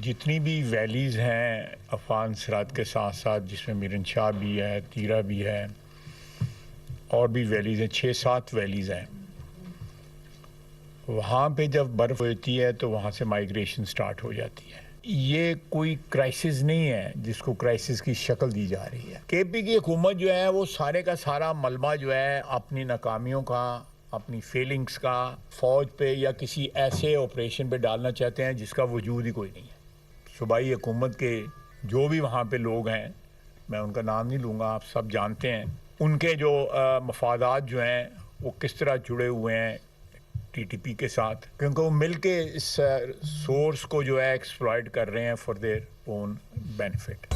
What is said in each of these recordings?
जितनी भी वैलीज़ हैं अफगान सराहद के साथ साथ, जिसमें मीरन शाह भी है, तीरा भी है, और भी वैलीज़ हैं, 6-7 वैलीज़ हैं। वहाँ पे जब बर्फ़ होती है तो वहाँ से माइग्रेशन स्टार्ट हो जाती है। ये कोई क्राइसिस नहीं है जिसको क्राइसिस की शक्ल दी जा रही है। केपी की हुकूमत जो है वो सारे का सारा मलबा जो है अपनी नाकामियों का, अपनी फेलिंग्स का फ़ौज पे या किसी ऐसे ऑपरेशन पे डालना चाहते हैं जिसका वजूद ही कोई नहीं है। सूबाई हुकूमत के जो भी वहाँ पे लोग हैं, मैं उनका नाम नहीं लूँगा, आप सब जानते हैं, उनके जो मफादात जो हैं वो किस तरह जुड़े हुए हैं टीटीपी के साथ, क्योंकि वो मिल के इस सोर्स को जो है एक्सप्लॉइट कर रहे हैं फॉर देयर ओन बेनिफिट।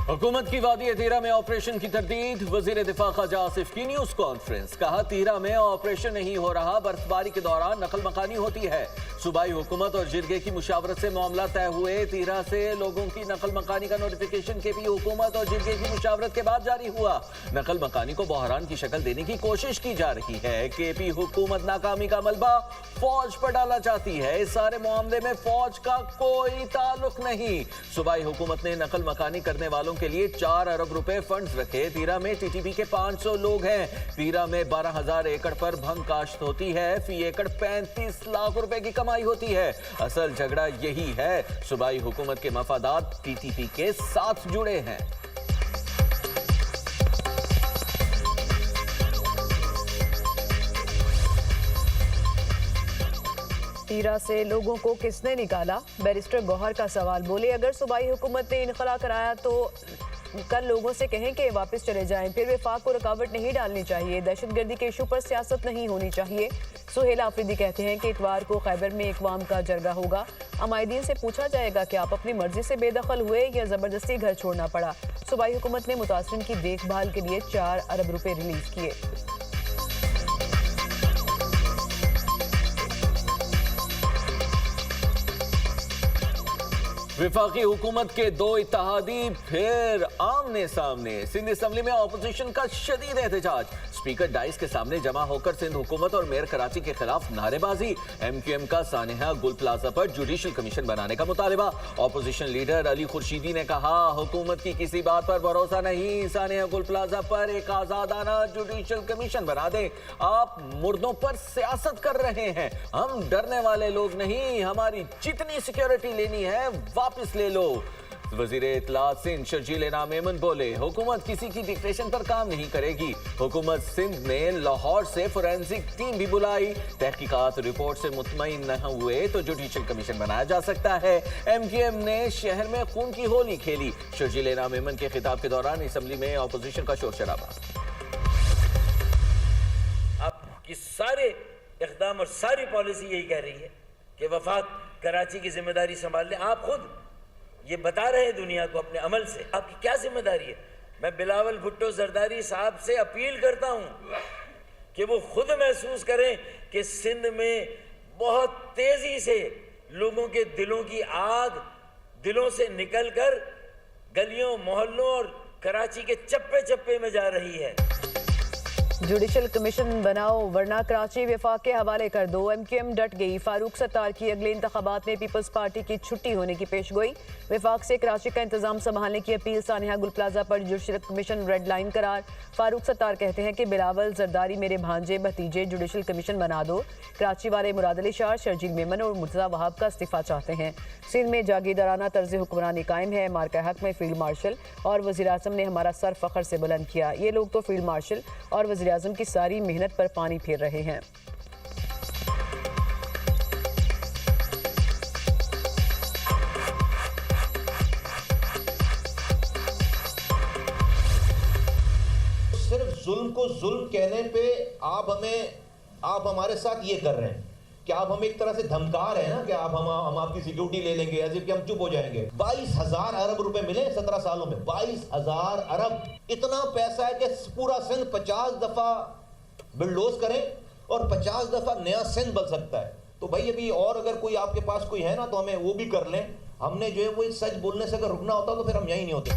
हुकूमत की वादी तीरा में ऑपरेशन की तरदीद। वजीर दिफा ख्वाजा आसिफ की न्यूज कॉन्फ्रेंस, कहा तीरा में ऑपरेशन नहीं हो रहा, बर्फबारी के दौरान नकल मकानी होती है। सूबाई हुकूमत और जिरगे की मुशावरत से मामला तय हुए। तीरा से लोगों की नकल मकानी का नोटिफिकेशन केपी हुकूमत और जिरगे की मुशावरत के बाद जारी हुआ। नकल मकानी को बहरान की शक्ल देने की कोशिश की जा रही है। केपी हुकूमत नाकामी का मलबा फौज पर डालना चाहती है। इस सारे मामले में फौज का कोई ताल्लुक नहीं। सूबाई हुकूमत ने नकल मकानी करने वालों के लिए 4 अरब रुपए फंड्स रखे। तीरा में टीटीपी के 500 लोग हैं। तीरा में 12,000 एकड़ पर भंग काश्त होती है। फी एकड़ 35 लाख रुपए की कमाई होती है। असल झगड़ा यही है। सूबाई हुकूमत के मफादात टीटीपी के साथ जुड़े हैं। तीरा से लोगों को किसने निकाला, बैरिस्टर गौहर का सवाल। बोले अगर सूबाई हुकूमत ने इनखला कराया तो कल लोगों से कहें कि वापस चले जाएं। फिर वफाक को रुकावट नहीं डालनी चाहिए। दहशतगर्दी के इशू पर सियासत नहीं होनी चाहिए। सुहेल आफरीदी कहते हैं कि इतवार को खैबर में इकवाम का जरगा होगा। अमायदीन से पूछा जाएगा कि आप अपनी मर्जी से बेदखल हुए या जबरदस्ती घर छोड़ना पड़ा। सूबाई हुकूमत ने मुतासरीन की देखभाल के लिए 4 अरब रुपए रिलीज किए। विफाकी हुकूमत के 2 इत्तेहादी फिर आमने सामने। सिंध असम्बली में ऑपोजिशन का शदीद एहतजाज। स्पीकर डाइस के सामने जमा होकर सिंध हुकूमत और मेयर कराची के खिलाफ नारेबाजी। MQM का सानेहा गुल प्लाजा पर जुडिशल कमीशन बनाने का मुतालिबा। ऑपोजिशन लीडर अली खुर्शीदी ने कहा हुकूमत की किसी बात पर भरोसा नहीं। सानेहा गुल प्लाजा पर एक आजादाना जुडिशल कमीशन बना दें। आप मुर्दों पर सियासत कर रहे हैं। हम डरने वाले लोग नहीं। हमारी जितनी सिक्योरिटी लेनी है वापस ले लो। वजीर इत्तलात सिंध शर्जील इनाम मेमन बोले हुकूमत किसी की डिक्टेशन पर काम नहीं करेगी। हुकूमत सिंध ने लाहौर से फोरेंसिक टीम भी बुलाई। तहकीकात रिपोर्ट से मुतमईन न हुए तो जुडिशल कमीशन बनाया जा सकता है। MQM ने शहर में खून की होली खेली। शर्जील इनाम मेमन के खिताब के दौरान असम्बली में ऑपोजिशन का शोर शराबा। आपकी सारे इक़दाम और सारी पॉलिसी यही कह रही है कि वफाक कराची की जिम्मेदारी संभाल लें। आप खुद ये बता रहे हैं दुनिया को अपने अमल से आपकी क्या जिम्मेदारी है। मैं बिलावल भुट्टो जरदारी साहब से अपील करता हूं कि वो खुद महसूस करें कि सिंध में बहुत तेजी से लोगों के दिलों की आग दिलों से निकलकर गलियों मोहल्लों और कराची के चप्पे चप्पे में जा रही है। जुडिशल कमीशन बनाओ वरना कराची वफाक के हवाले कर दो। MQM डट गई। फारूक सत्तार की अगले इंतखाबात में पीपल्स पार्टी की छुट्टी होने की पेशगोई। वफाक से कराची का इंतजाम संभालने की अपील। सानिया गुल प्लाजा पर जुडिशल कमीशन रेड लाइन करार। फारूक सत्तार कहते हैं कि बिलावल जरदारी मेरे भांजे भतीजे, जुडिशल कमीशन बना दो। कराची वाले मुराद अली शाह, शर्जील मेमन और मुर्तज़ा वहाब का इस्तीफा चाहते हैं। सिंध में जागीरदाराना तर्ज हुक्मरानी कायम है। मार्का हक में फील्ड मार्शल और वज़ीर आज़म ने हमारा सर फख्र से बुलंद किया। ये लोग तो फील्ड मार्शल और वज़ीर आज़म की सारी मेहनत पर पानी फेर रहे हैं। सिर्फ जुल्म को जुल्म कहने पे आप हमारे साथ ये कर रहे हैं कि आप हमें एक तरह से धमका रहे हैं ना कि हम आपकी सिक्योरिटी ले लेंगे, ऐसे कि हम चुप हो जाएंगे। 22,000 अरब रुपए मिले 17 सालों में। 22,000 अरब इतना पैसा है कि पूरा सिंध 50 दफा बिल्डोज करें और 50 दफा नया सिंध बन सकता है। तो भाई अभी और अगर कोई आपके पास कोई है ना तो हमें वो भी कर लें। हमने जो है वो सच बोलने से अगर रुकना होता तो फिर हम यही नहीं होते।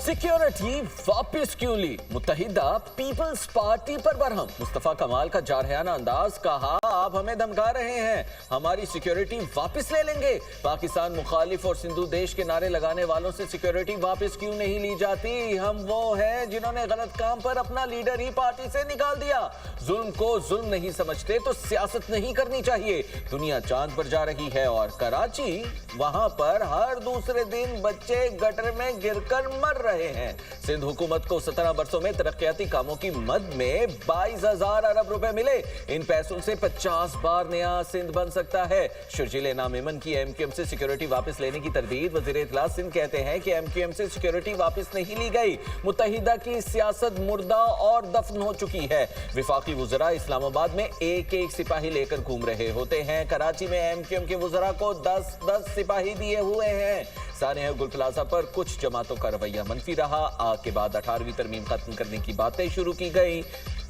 सिक्योरिटी वापस क्यों ली? मुत्तहिदा पीपल्स पार्टी पर बरहम। मुस्तफा कमाल का जारहाना अंदाज, कहा आप हमें धमका रहे हैं, हमारी सिक्योरिटी वापस ले लेंगे। पाकिस्तान मुखालिफ और सिंधु देश के नारे लगाने वालों से सिक्योरिटी वापस क्यों नहीं ली जाती? हम वो हैं जिन्होंने गलत काम पर अपना लीडर ही पार्टी से निकाल दिया। जुल्म को जुल्म नहीं समझते तो सियासत नहीं करनी चाहिए। दुनिया चांद पर जा रही है और कराची, वहां पर हर दूसरे दिन बच्चे गटर में गिरकर मर रहे हैं। सिंध हुकूमत को 17 बरसों में तरक्याती कामों की मद में 22,000 अरब रुपए मिले। इन पैसों से 50 बार नया सिंध बन सकता है। शर्जील नामेमन की एमक्यूएम से सिक्योरिटी वापस लेने की तरदीद। वजीर इत्तलात सिंध कहते हैं कि एमक्यूएम से सिक्योरिटी वापस नहीं ली गई। मुत्तहिदा की सियासत मुर्दा और दफन हो चुकी है। विफाकी वुज़रा इस्लामाबाद में एक एक सिपाही लेकर घूम रहे होते हैं। कराची में एमक्यूएम के वुज़रा को 10-10 सिपाही दिए हुए हैं। सानिया गुल प्लाजा पर कुछ जमातों का रवैया मनफी रहा। आग के बाद 18वीं तरमीम खत्म करने की बातें शुरू की गई।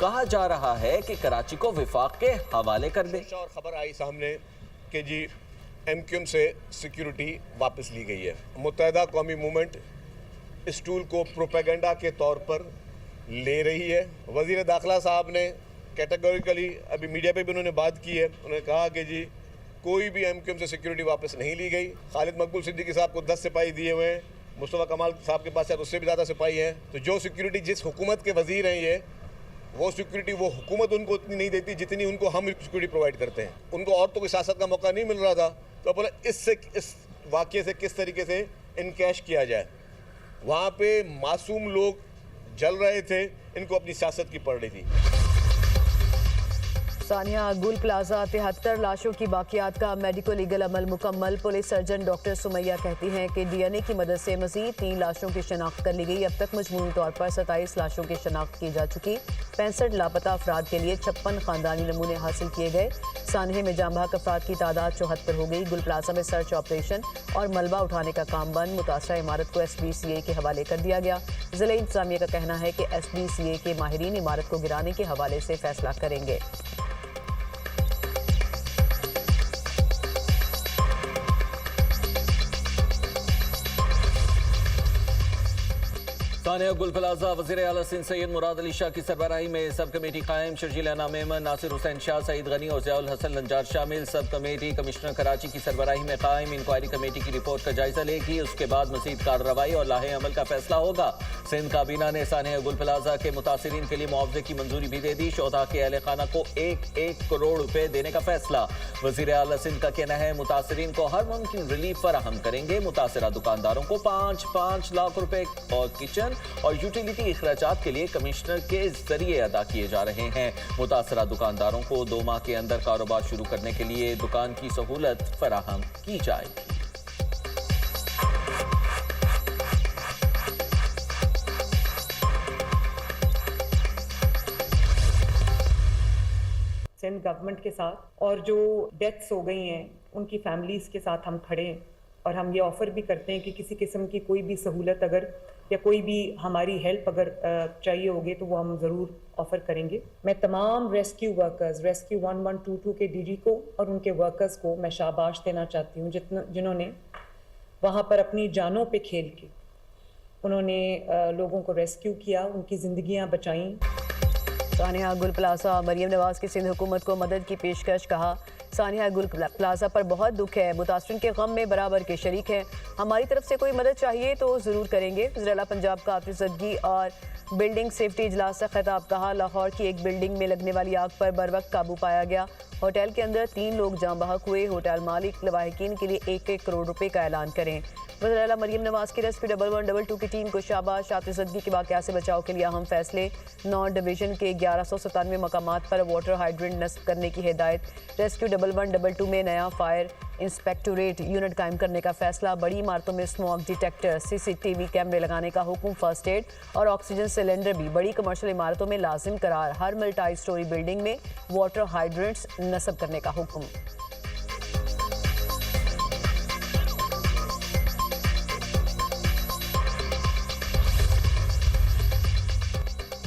कहा जा रहा है कि कराची को विफाक के हवाले कर दे। और खबर आई सामने कि जी एमक्यूएम से सिक्योरिटी वापस ली गई है। मुत्तहिदा कौमी मूवमेंट इस टूल को प्रोपेगेंडा के तौर पर ले रही है। वजीर दाखिला साहब ने कैटेगोरिकली अभी मीडिया पे भी उन्होंने बात की है। उन्होंने कहा कि जी कोई भी एमक्यूएम से सिक्योरिटी वापस नहीं ली गई। खालिद मकबूल सिद्दीकी साहब को 10 सिपाही दिए हुए हैं। मुस्तफा कमाल साहब के पास शायद उससे भी ज़्यादा सिपाही हैं। तो जो सिक्योरिटी जिस हुकूमत के वजीर हैं ये, वो सिक्योरिटी वो हुकूमत उनको उतनी नहीं देती जितनी उनको हम सिक्योरिटी प्रोवाइड करते हैं। उनको और तो कोई सियासत का मौका नहीं मिल रहा था, तो बोला इस वाक़े से किस तरीके से इनकैश किया जाए। वहाँ पे मासूम लोग जल रहे थे, इनको अपनी सियासत की पड़ रही थी। सानिया गुल प्लाजा 73 लाशों की बाकियात का मेडिको लीगल अमल मुकम्मल। पुलिस सर्जन डॉक्टर सुमैया कहती हैं कि डीएनए की मदद से मजीद 3 लाशों की शनाख्त कर ली गई। अब तक मजमूई तौर पर 27 लाशों की शनाख्त की जा चुकी। 65 लापता अफराद के लिए 56 खानदानी नमूने हासिल किए गए। सानहे में जाम बहक अफराद की तादाद 74 हो गई। गुल प्लाजा में सर्च ऑपरेशन और मलबा उठाने का काम बंद। मुतासरा इमारत को SBCA के हवाले कर दिया गया। जिला इंतजामिया का कहना है कि SBCA के माहिरीन इमारत को गिराने के हवाले से फैसला करेंगे। सानिया गुल प्लाजा वज़ीर आला सिंध सैयद मुराद अली शाह की सरबराही में सब कमेटी कायम। शर्जील नामेमन, नासिर हुसैन शाह, सईद गनी और ज़ियाउल हसन लंजार शामिल। सब कमेटी कमिश्नर कराची की सरबराही में कायम। इंक्वायरी कमेटी की रिपोर्ट का जायजा लेगी। उसके बाद मज़ीद कार्रवाई और लाहे अमल का फैसला होगा। सिंध काबीना ने सानिया गुल प्लाजा के मुतासिरीन के लिए मुआवजे की मंजूरी भी दे दी। शोधा के अहले खाना को 1-1 करोड़ रुपए देने का फैसला। वज़ीर आला सिंध का कहना है मुतासिरीन को हर मुमकिन रिलीफ फराहम करेंगे। मुतासिरा दुकानदारों को 5-5 लाख रुपए और किचन और यूटिलिटी इखराजात के लिए कमिश्नर के जरिए अदा किए जा रहे हैं। मुतासरा दुकानदारों को 2 माह के अंदर कारोबार शुरू करने के लिए दुकान की सहूलत फराहम की जाएगी। सिंध गवर्नमेंट के साथ और जो डेथ्स हो गई हैं उनकी फैमिलीज़ के साथ हम खड़े हैं और हम ये ऑफ़र भी करते हैं कि किसी किस्म की कोई भी सहूलत अगर या कोई भी हमारी हेल्प अगर चाहिए होगी तो वो हम ज़रूर ऑफ़र करेंगे। मैं तमाम रेस्क्यू वर्कर्स, रेस्क्यू 1122 के DG को और उनके वर्कर्स को मैं शाबाश देना चाहती हूँ जिन्होंने वहाँ पर अपनी जानों पे खेल के उन्होंने लोगों को रेस्क्यू किया, उनकी ज़िंदगियाँ बचाईं। सानिया गुल प्लाजा मरियम नवाज की सिंध हुकूमत को मदद की पेशकश। कहा सानिया गुल प्लाजा पर बहुत दुख है, मुतासरीन के गम में बराबर के शरीक हैं। हमारी तरफ से कोई मदद चाहिए तो ज़रूर करेंगे। वज़ीर-ए-आला पंजाब का आतिश ज़दगी और बिल्डिंग सेफ्टी इजलास से खिताब। कहा लाहौर की एक बिल्डिंग में लगने वाली आग पर बर वक्त काबू पाया गया। होटल के अंदर 3 लोग जाम बहक हुए। होटल मालिक लवाहिकीन के लिए 1-1 करोड़ रुपए का ऐलान करें। वज़ीर-ए-आला मरियम नवाज की रेस्क्यू 1112 की टीम को शाबाश। आतिश ज़दगी के वाक़या से बचाव के लिए अहम फैसले। 9 डिवीज़न के 1197 मकामात पर वाटर हाइड्रेंट नस्ब करने की हिदायत। रेस्क्यू 1112 में नया फायर इंस्पेक्टोरेट यूनिट कायम करने का फैसला। बड़ी इमारतों में स्मोक डिटेक्टर, CCTV कैमरे लगाने का हुक्म। फर्स्ट एड और ऑक्सीजन सिलेंडर भी बड़ी कमर्शियल इमारतों में लाजिम करार। हर मल्टी स्टोरी बिल्डिंग में वाटर हाइड्रेंट्स नस्ब करने का हुक्म।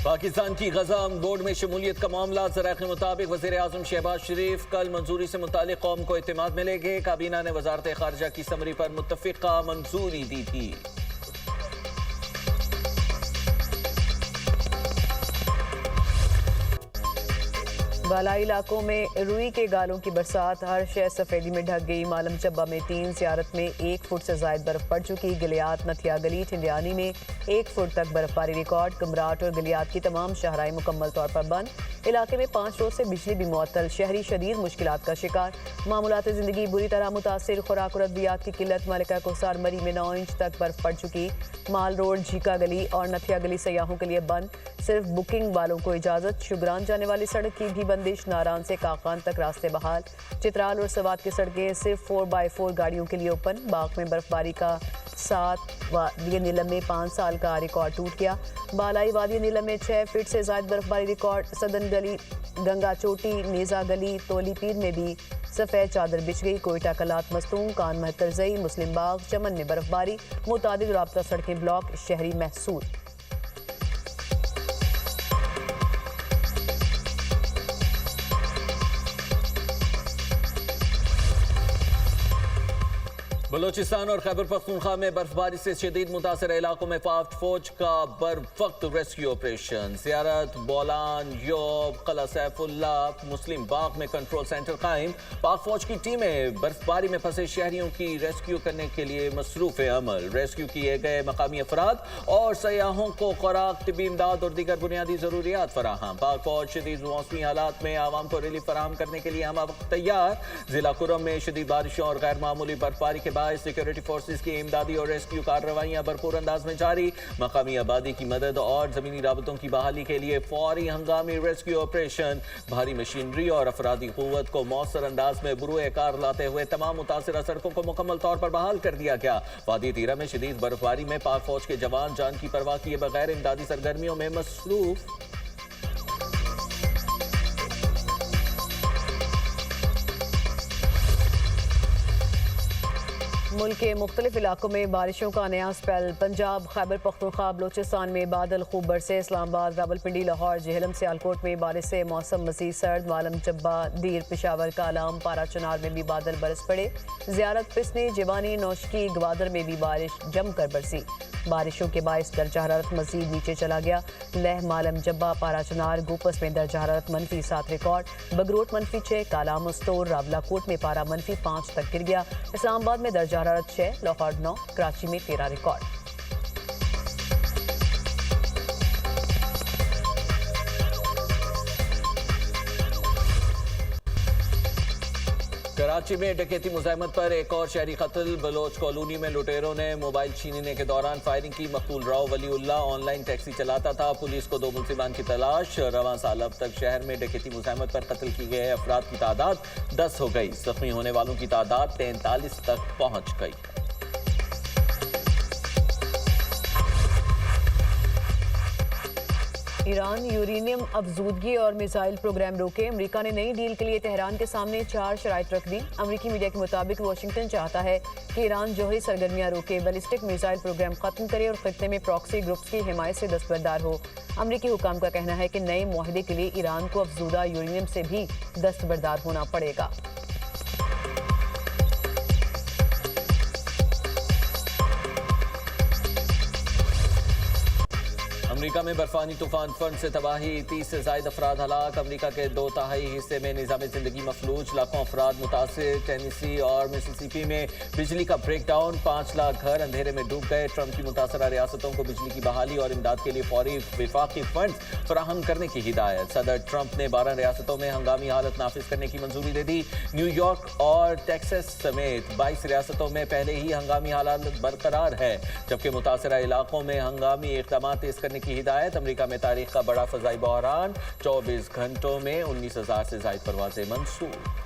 पाकिस्तान की गजा बोर्ड में शमूलियत का मामला। ज़राए के मुताबिक वज़ीर आज़म शहबाज शरीफ कल मंजूरी से मुतालिक कौम को इत्तेमाद मिलेंगे। काबीना ने वज़ारत ख़ारिजा की समरी पर मुत्तफ़िक़ा मंजूरी दी थी। बालाई इलाकों में रुई के गालों की बरसात, हर शय सफेदी में ढक गई। मालम चब्बा में 3 ज़ियारत में 1 फुट से जायद बर्फ पड़ चुकी। गलियात, नथिया गली, ठिंडियानी में 1 फुट तक बर्फबारी रिकॉर्ड। कमराट और गलियात की तमाम शाहराएं मुकम्मल तौर पर बंद। इलाके में 5 रोज से बिजली भी मुअत्तल, शहरी शदीद मुश्किलात का शिकार। मामूलात जिंदगी बुरी तरह मुतासिर। खुराक और अद्वियात की किल्लत। मलिका कोसार मरी में 9 इंच तक बर्फ पड़ चुकी। माल रोड, झीका गली और नथिया गली सयाहों के लिए बंद, सिर्फ बुकिंग वालों को इजाजत। शुगरान जाने वाली सड़क की भी बंदिश। नारान से काकान तक रास्ते बहाल। चित्राल और सवात की सड़कें सिर्फ 4x4 गाड़ियों के लिए ओपन। बाग में बर्फबारी का 7 वादी नीलम में 5 साल का रिकॉर्ड टूट गया। बालाई वादी नीलम में 6 फीट से ज्यादा बर्फबारी रिकॉर्ड। सदन गली, गंगा चोटी, नेजा गली, तोली पीर में भी सफ़ेद चादर बिछ गई। कोयटा, कलात, मस्तूम, कान महतरजई, मुस्लिम बाग, चमन में बर्फबारी। मुतादिद राब्ता सड़कें ब्लॉक, शहरी महसूल। बलोचिस्तान और खैबर पख्तूनख्वा में बर्फबारी से शदीद मुतासर इलाकों में पाक फौज का बर वक्त रेस्क्यू ऑपरेशन। ज़ियारत, बोलान, योब, कला सैफुल्ला, मुस्लिम बाग में कंट्रोल सेंटर कायम। पाक फौज की टीमें बर्फबारी में फंसे शहरियों की रेस्क्यू करने के लिए मसरूफ अमल। रेस्क्यू किए गए मकामी अफराद और सयाहों को खुराक, तिबी इमदाद और दीगर बुनियादी ज़रूरियात फराहम। पाक फौज शदीद मौसमी हालात में आवाम को रिलीफ फराहम करने के लिए हम वक्त तैयार। जिला कुरम में शदीद बारिशों और गैर मामूली बर्फबारी के सिक्योरिटी फोर्सेस की इमदादी और रेस्क्यू कार्रवाइयां भरपूर अंदाज में जारी। मकामी आबादी की मदद और जमीनी राबतों की बहाली के लिए फौरी हंगामी रेस्क्यू ऑपरेशन। भारी मशीनरी और अफरादी कुव्वत को मौसर अंदाज में बुरुए कार लाते हुए तमाम मुतासिरा सड़कों को मुकम्मल तौर पर बहाल कर दिया गया। वादी तीरा में शदीद बर्फबारी में पाक फौज के जवान जान की परवाह किए बगैर इमदादी सरगर्मियों में मसरूफ। मुल्क के मुख्तलिफ इलाकों में बारिशों का नया स्पेल। पंजाब, खैबर पख्तूनख्वा, बलोचिस्तान में बादल खूब बरसे। इस्लामाबाद, रावलपिंडी, लाहौर, जेहलम, सियालकोट में बारिश से मौसम मज़ीद सर्द। मालम चब्बा, दीर, पेशावर, कालाम, पारा चनार में भी बादल बरस पड़े। ज़ियारत, पिसनी, जिवानी, नौशकी, ग्वादर में भी बारिश जमकर बरसी। बारिशों के बायस दर्जा हरारत मज़ीद नीचे चला गया। लह, मालम जब्बा, पारा चनार, गोपस में दर्जा हरारत -7 रिकॉर्ड। बगरोट -6, कालाम, मस्तूर, रावलाकोट में पारा -5 तक गिर गया। इस्लामाबाद में दर्जा हरारत 6, लाहौर 9, कराची में 13 रिकॉर्ड। कराची में डकैती मुज़ाहमत पर एक और शहरी कत्ल। बलोच कॉलोनी में लुटेरों ने मोबाइल छीनने के दौरान फायरिंग की। मकतूल राव वलीउल्लाह ऑनलाइन टैक्सी चलाता था। पुलिस को 2 मुलजिमान की तलाश। रवां साल अब तक शहर में डकैती मुज़ाहमत पर कत्ल की गए अफराद की तादाद 10 हो गई। जख्मी होने वालों की तादाद 43 तक पहुंच गई। ईरान यूरेनियम अफजूदगी और मिसाइल प्रोग्राम रोके। अमेरिका ने नई डील के लिए तेहरान के सामने 4 शराइत रख दी। अमेरिकी मीडिया के मुताबिक वाशिंगटन चाहता है कि ईरान जौहरी सरगर्मियां रोके, बैलिस्टिक मिसाइल प्रोग्राम खत्म करे और खित्ते में प्रॉक्सी ग्रुप्स की हिमायत से दस्तबरदार हो। अमेरिकी हुकाम का कहना है कि नए मुआहदे के लिए ईरान को अफजूदा यूरेनियम से भी दस्तबरदार होना पड़ेगा। अमेरिका में बर्फानी तूफान फन से तबाही, 30 से ज्यादा अफराद हलाक। अमेरिका के 2/3 हिस्से में निज़ाम जिंदगी मफलूज, लाखों अफराद मुतासिर। टेनेसी और मिसिसिपी में बिजली का ब्रेक डाउन, 5 लाख घर अंधेरे में डूब गए। ट्रंप की मुतासरा रियासतों को बिजली की बहाली और इमदाद के लिए फौरी विफाकी फंड फराहम करने की हिदायत। सदर ट्रंप ने 12 रियासतों में हंगामी हालत नाफिज करने की मंजूरी दे दी। न्यूयॉर्क और टेक्सास समेत 22 रियासतों में पहले ही हंगामी हालत बरकरार है, जबकि मुतासरा इलाकों में हंगामी इक़दामात तेज करने की हिदायत। अमेरिका में तारीख का बड़ा फ़ज़ाई बहरान, 24 घंटों में 19,000 से ज़ायद परवाज़ें मंसूब।